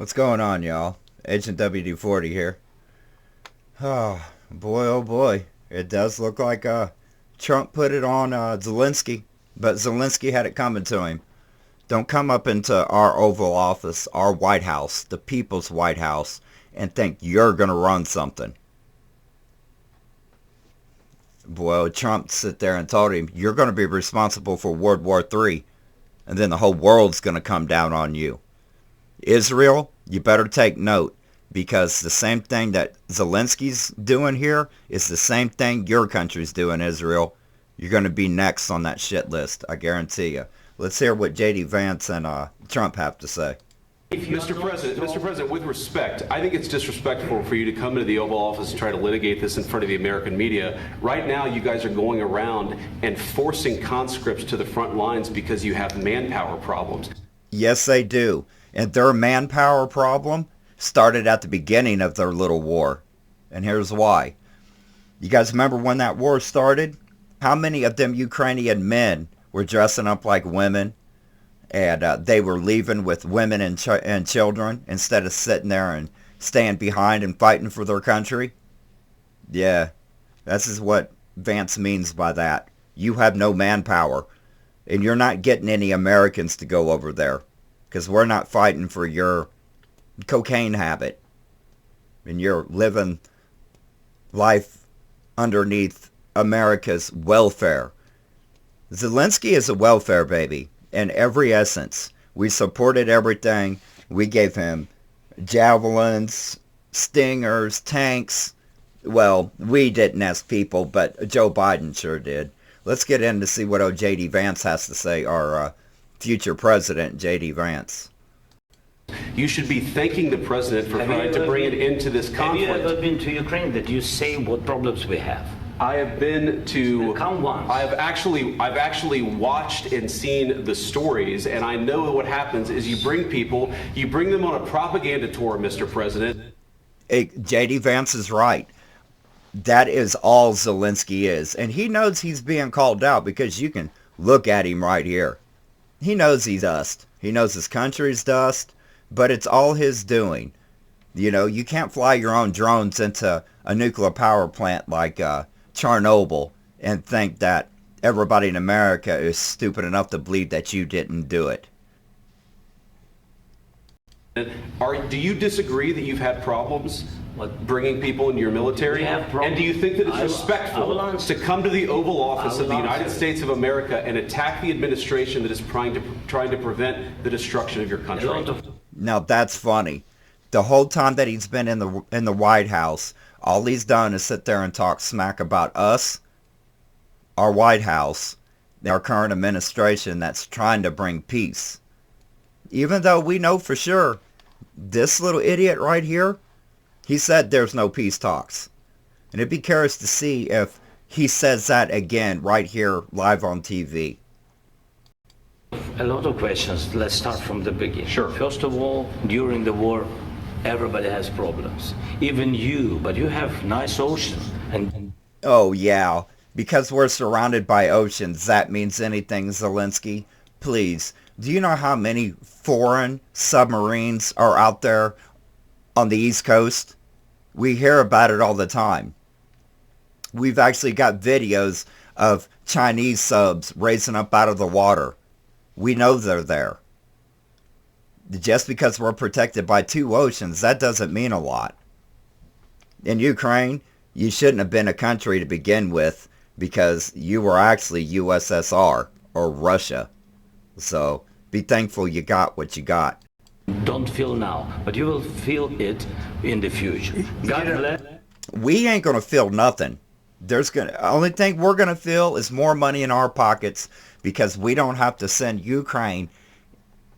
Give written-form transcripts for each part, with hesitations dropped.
What's going on, y'all? Agent WD-40 here. Oh, boy, oh boy. It does look like Trump put it on Zelensky, but Zelensky had it coming to him. Don't come up into our Oval Office, our White House, the people's White House, and think you're going to run something. Boy, Trump sit there and told him, you're going to be responsible for World War III, and then the whole world's going to come down on you. Israel, you better take note, because the same thing that Zelensky's doing here is the same thing your country's doing, Israel. You're going to be next on that shit list, I guarantee you. Let's hear what J.D. Vance and Trump have to say. Mr. President, with respect, I think it's disrespectful for you to come into the Oval Office and try to litigate this in front of the American media. Right now, you guys are going around and forcing conscripts to the front lines because you have manpower problems. Yes, they do. And their manpower problem started at the beginning of their little war. And here's why. You guys remember when that war started? How many of them Ukrainian men were dressing up like women? And they were leaving with women and children instead of sitting there and staying behind and fighting for their country? Yeah, this is what Vance means by that. You have no manpower. And you're not getting any Americans to go over there. Because we're not fighting for your cocaine habit. And you're living life underneath America's welfare. Zelensky is a welfare baby in every essence. We supported everything. We gave him javelins, stingers, tanks. Well, we didn't as people, but Joe Biden sure did. Let's get in to see what old J.D. Vance has to say, our future president, J.D. Vance. You should be thanking the president for trying to bring it into this conflict. Have you ever been to Ukraine that you say what problems we have? I have been to. Come once. I've actually watched and seen the stories, and I know what happens is you bring them on a propaganda tour, Mr. President. Hey, J.D. Vance is right. That is all Zelensky is, and he knows he's being called out because you can look at him right here. He knows he's dust. He knows his country's dust, but it's all his doing. You know, you can't fly your own drones into a nuclear power plant like Chernobyl and think that everybody in America is stupid enough to believe that you didn't do it. Do you disagree that you've had problems bringing people into your military? And do you think that it's respectful to come to the Oval Office of the United States of America and attack the administration that is trying to prevent the destruction of your country? Now that's funny. The whole time that he's been in the White House, all he's done is sit there and talk smack about us, our White House, our current administration that's trying to bring peace. Even though we know for sure, this little idiot right here, he said there's no peace talks. And it'd be curious to see if he says that again right here live on TV. A lot of questions. Let's start from the beginning. Sure. First of all, during the war, everybody has problems. Even you, but you have nice ocean. And Oh yeah, because we're surrounded by oceans, that means anything, Zelensky. Please, do you know how many foreign submarines are out there on the East Coast? We hear about it all the time. We've actually got videos of Chinese subs raising up out of the water. We know they're there. Just because we're protected by two oceans, that doesn't mean a lot. In Ukraine, you shouldn't have been a country to begin with because you were actually USSR or Russia. So be thankful you got what you got. don't feel now, but you will feel it in the future. God bless. We ain't gonna feel nothing. Only thing we're gonna feel is more money in our pockets because we don't have to send Ukraine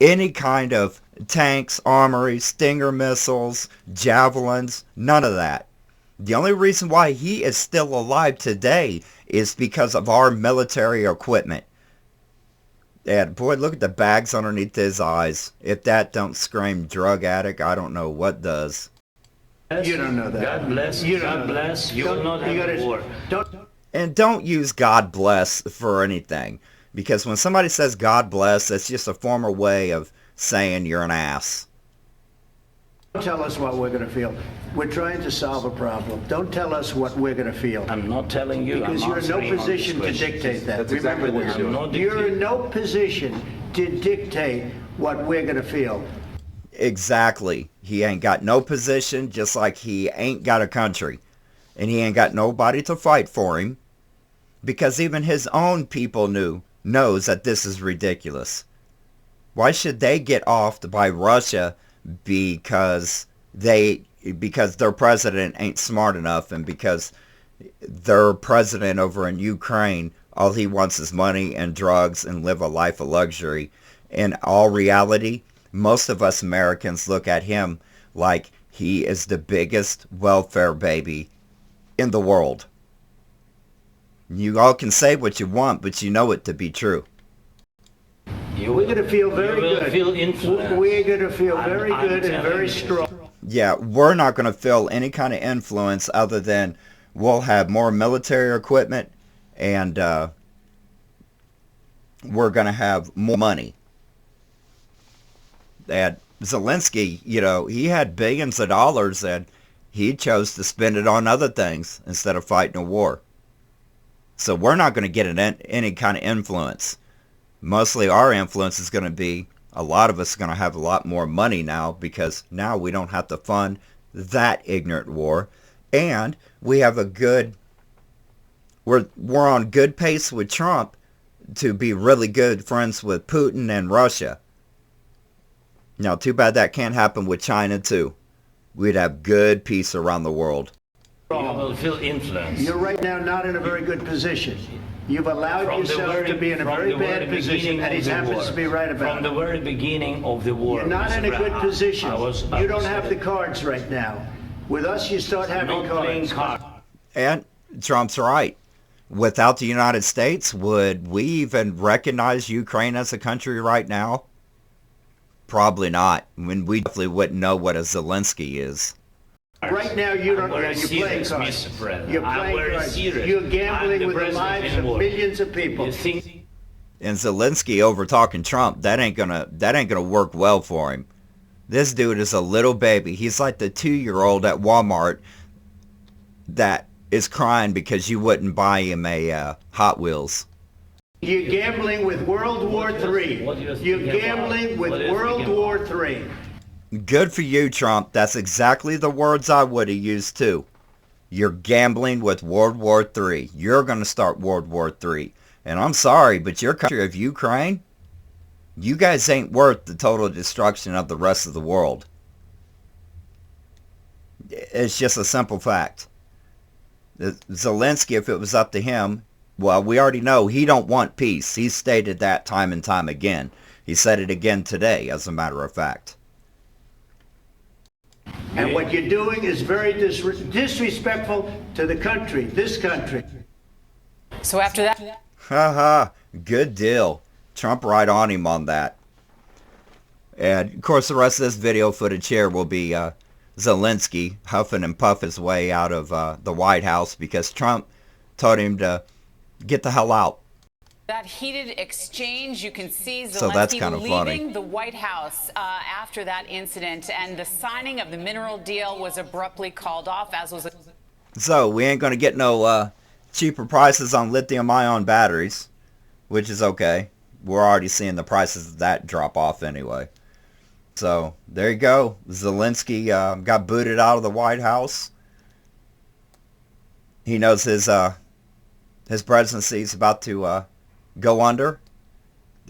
any kind of tanks, armories, Stinger missiles, javelins, none of that. The only reason why he is still alive today is because of our military equipment. And boy, look at the bags underneath his eyes. If that don't scream drug addict, I don't know what does. You don't know that. God bless. God bless. You will not have war. And don't use God bless for anything. Because when somebody says God bless, that's just a formal way of saying you're an ass. Don't tell us what we're going to feel. We're trying to solve a problem. Don't tell us what we're going to feel. I'm not telling you. Because you're in no position to dictate that. That's exactly what you're doing. You're in no position to dictate what we're going to feel. Exactly. He ain't got no position, just like he ain't got a country. And he ain't got nobody to fight for him. Because even his own people knows that this is ridiculous. Why should they get offed by Russia because their president ain't smart enough, and because their president over in Ukraine, all he wants is money and drugs and live a life of luxury? In all reality, most of us Americans look at him like he is the biggest welfare baby in the world. You all can say what you want, but you know it to be true. We're going to feel very good. Feel influenced. We're going to feel very good and very strong. Yeah, we're not going to feel any kind of influence other than we'll have more military equipment, and we're going to have more money. And Zelensky, he had billions of dollars, and he chose to spend it on other things instead of fighting a war. So we're not going to get any kind of influence. Mostly our influence is going to be, a lot of us are going to have a lot more money now, because now we don't have to fund that ignorant war. And we have we're on good pace with Trump to be really good friends with Putin and Russia. Now, too bad that can't happen with China too. We'd have good peace around the world. You will feel influence. You're right now not in a very good position. You've allowed yourself to be in a very bad position, and he happens to be right about it. From the very beginning of the war. You're not in a good position. You don't have the cards right now. With us, you start having cards. And Trump's right. Without the United States, would we even recognize Ukraine as a country right now? Probably not. I mean, we definitely wouldn't know what a Zelensky is. Right now, you don't. You're playing cards. You're playing cards. You're gambling with the lives of millions of people. And Zelensky over talking Trump, that ain't gonna work well for him. This dude is a little baby. He's like the 2-year-old at Walmart that is crying because you wouldn't buy him a Hot Wheels. You're gambling with World War III. You're gambling with World War III. Good for you, Trump. That's exactly the words I would have used too. You're gambling with World War III. You're going to start World War III. And I'm sorry, but your country of Ukraine, you guys ain't worth the total destruction of the rest of the world. It's just a simple fact. Zelensky, if it was up to him, well, we already know he don't want peace. He's stated that time and time again. He said it again today, as a matter of fact. And what you're doing is very disrespectful to the country, this country. So after that... Haha, good deal. Trump right on him on that. And, of course, the rest of this video footage here will be Zelensky huffing and puff his way out of the White House because Trump told him to get the hell out. That heated exchange, you can see So that's Zelensky kind of leaving funny. the White House after that incident, and the signing of the mineral deal was abruptly called off, as was... So we ain't going to get no cheaper prices on lithium-ion batteries, which is okay. We're already seeing the prices of that drop off anyway. So there you go. Zelensky got booted out of the White House. He knows his presidency is about to go under,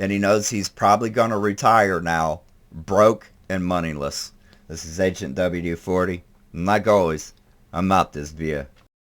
and he knows he's probably going to retire now, broke and moneyless. This is Agent WD-40, and like always, I'm out this beer.